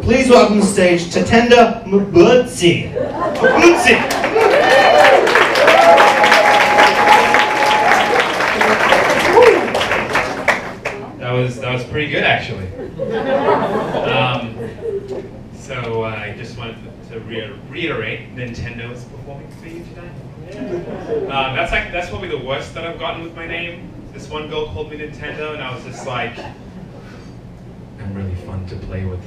Please welcome to the stage Tatenda Mbudzi. That was pretty good, actually. So I just wanted to reiterate, Nintendo is performing for you today. That's probably the worst that I've gotten with my name. This one girl called me Nintendo, and I was just like, I'm really fun to play with.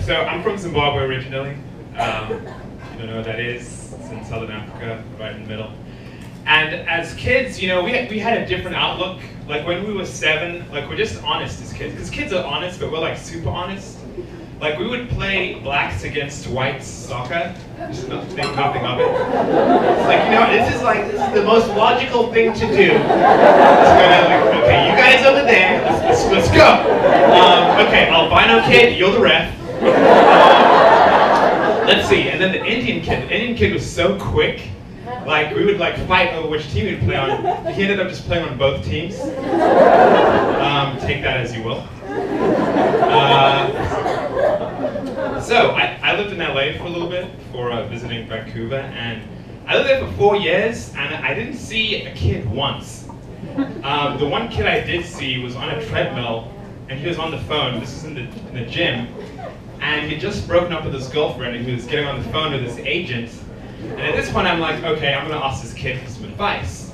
So I'm from Zimbabwe originally. You don't know what that is. It's in Southern Africa, right in the middle. And as kids, you know, we had a different outlook. Like when we were 7, like we're just honest as kids. Because kids are honest, but we're like super honest. Like we would play blacks against whites soccer. Just think nothing of it. It's like, you know, this is the most logical thing to do. It's gonna, like, okay, you guys over there, let's go. Okay, albino kid, you're the ref. Let's see, and then the Indian kid was so quick. Like, we would like fight over which team we'd play on. He ended up just playing on both teams. Take that as you will. So, I lived in LA for a little bit before visiting Vancouver, and I lived there for 4 years, and I didn't see a kid once. The one kid I did see was on a treadmill, and he was on the phone. This is in the gym, and he'd just broken up with his girlfriend, and he was getting on the phone with his agent. And at this point, I'm like, okay, I'm gonna ask this kid for some advice.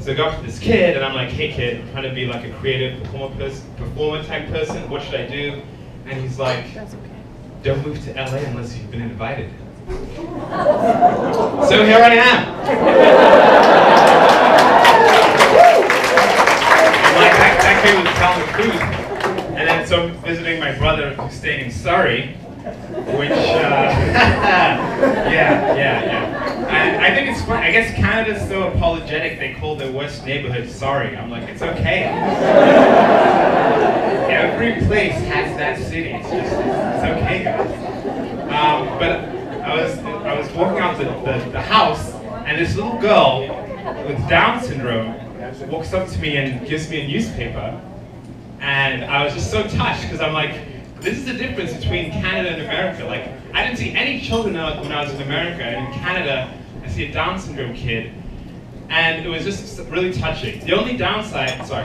So I go up to this kid, and I'm like, hey kid, I'm trying to be like a creative performer type person. What should I do? And he's like, don't move to LA unless you've been invited. So here I am. Like that kid was telling the truth. And then so I'm visiting my brother who's staying in Surrey, which, yeah. And I think it's fun. I guess Canada's so apologetic, they call their worst neighborhood Surrey. I'm like, it's okay. Every place has that city. It's okay, guys. But I was walking out the house, and this little girl with Down syndrome walks up to me and gives me a newspaper. And I was just so touched, because I'm like, this is the difference between Canada and America. Like, I didn't see any children when I was in America, and in Canada, I see a Down syndrome kid. And it was just really touching. The only negative to it,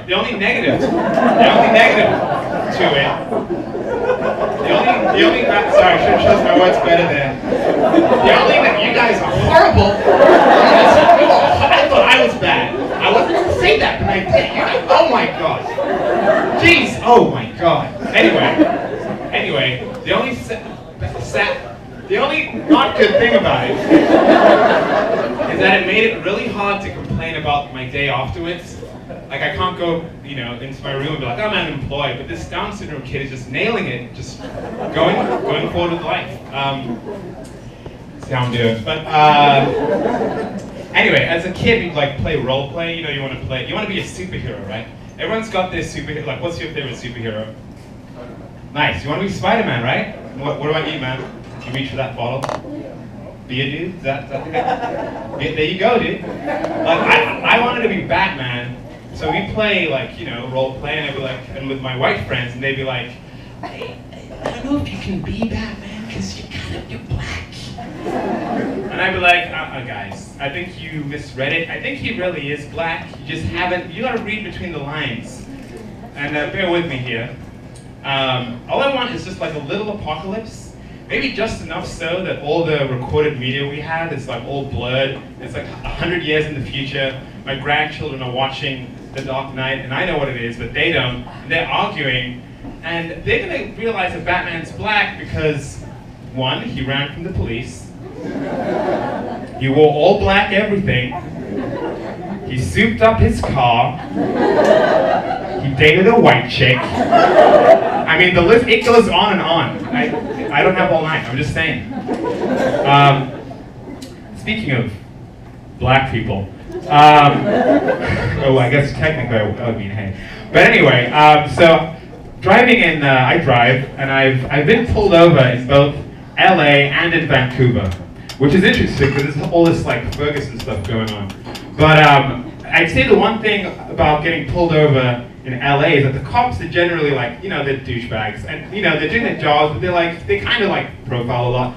the only, sorry, I should have chosen my words better there. The only, you guys are horrible. I thought I was bad. I wasn't going to say that, but I did. Oh my God. Jeez, oh my God. Anyway, the only not good thing about it is that it made it really hard to complain about my day afterwards. Like, I can't go, you know, into my room and be like, I'm unemployed, but this Down syndrome kid is just nailing it, just going forward with life. See how I'm doing. But anyway, as a kid, we'd like play role play. You know, you want to be a superhero, right? Everyone's got their superhero. Like, what's your favorite superhero? Nice. You want to be Spider-Man, right? What do I need, man? You reach for that bottle. Be a dude? Is that the guy? There you go, dude. Like, I wanted to be Batman, so we play, like, you know, role play, and I'd be like, and with my white friends, and they'd be like, I don't know if you can be Batman because you're black. And I'd be like, guys, I think you misread it. I think he really is black. You just haven't. You gotta read between the lines. And bear with me here. All I want is just like a little apocalypse. Maybe just enough so that all the recorded media we have is like all blurred. It's like 100 years in the future. My grandchildren are watching The Dark Knight, and I know what it is, but they don't. And they're arguing, and they're gonna realize that Batman's black because, one, he ran from the police. He wore all black everything. He souped up his car. He dated a white chick. I mean, the list, it goes on and on. I don't have all night, I'm just saying. Speaking of black people, oh, I guess technically I would mean hey. But anyway, so driving in, I drive, and I've been pulled over in both LA and in Vancouver, which is interesting because there's all this like Ferguson stuff going on. But I'd say the one thing about getting pulled over in LA is that the cops are generally like, you know, they're douchebags, and you know, they're doing their jobs, but they kind of like profile a lot.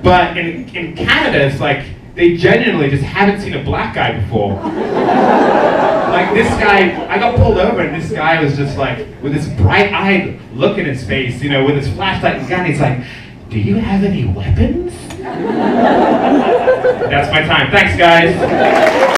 But in Canada, it's like, they genuinely just haven't seen a black guy before. Like this guy, I got pulled over and this guy was just like, with this bright-eyed look in his face, you know, with his flashlight and gun, he's like, do you have any weapons? That's my time. Thanks, guys.